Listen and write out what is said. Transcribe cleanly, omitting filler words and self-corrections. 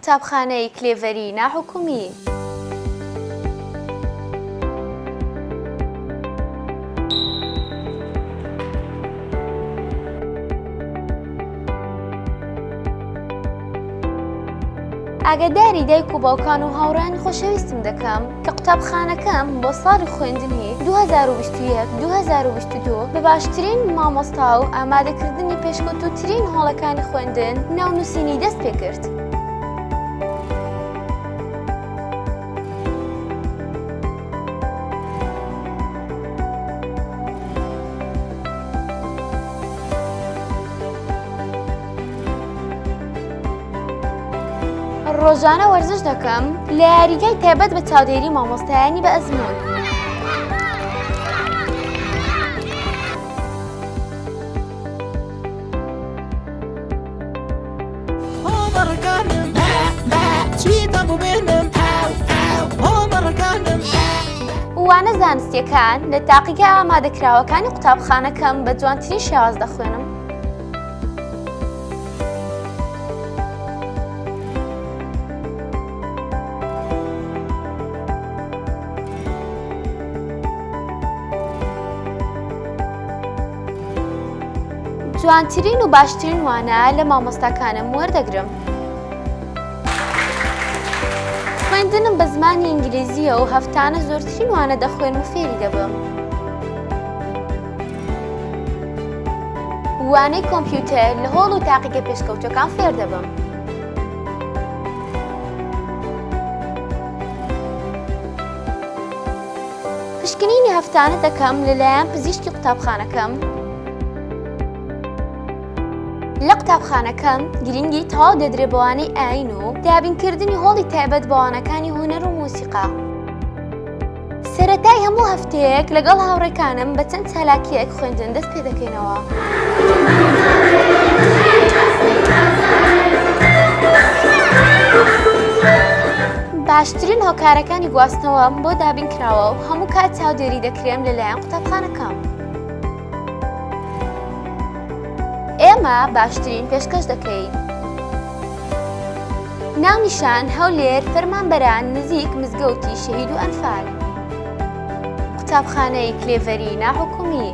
قوتابخانەی كلیڤەری ناحكومی. ئاگاداری دایک و باوکان و هاوڕێیان خۆشەویستم دەکەم کە قوتابخانەکەم بۆ ساڵی خوێندنی 2021-2022 بە باشترین مامۆستا و ئامادەکردنی پێشکەوتووترین هۆڵەکانی خوێندن ناونووسینی دەست پێ کرد. ڕۆژانە وەرزش دەکەم لە یاریگای تایبەت بە چاودێری مامۆستایانی بەئەزموون. وانە زانستیەکان لە تاقیگە ئامادەکراوەکانی قوتابخانەکەم بە جوانترین شێواز دەخوێنم. جوانترین و باشترین وانە لە مامۆستاکانم وەردەگرم. خوێندنم بە زمانی ئینگلیزیە و هەفتانە زۆرترین وانە دەخوێنم و فێری دەبم. وانەی کۆمپیوتەر لە هۆڵ و تاقیگە پێشکەوتوەکان فێر دەبم. پشکنینی هەفتانە دەکەم لەلایەن پزیشکی قوتابخانەکەم. لە قوتابخانەکەم گرنگی تەواو دەدرێت بە وانەی ئاین و دابینکردنی هۆڵی تایبەت بە وانەکانی هونەر و موسیقا. سەرەتای هەموو هەفتەیەک لەگەڵ هاوڕێکانم بە چەند چالاکیەک خوێندن دەست پێ دەکەینەوە. باشترین هۆکارەکانی گواستنەوەم بۆ دابینکراوە و هەموو کات چاودێری دەکرێم لەلایەن قوتابخانەکەم. ئێمە باشترین پێشکەش دەکەین. ناونیشان هەولێر فەرمانبەران نزیک مزگەوتی شەهید و ئەنفال. قوتابخانەی كلیڤەری ناحكومی.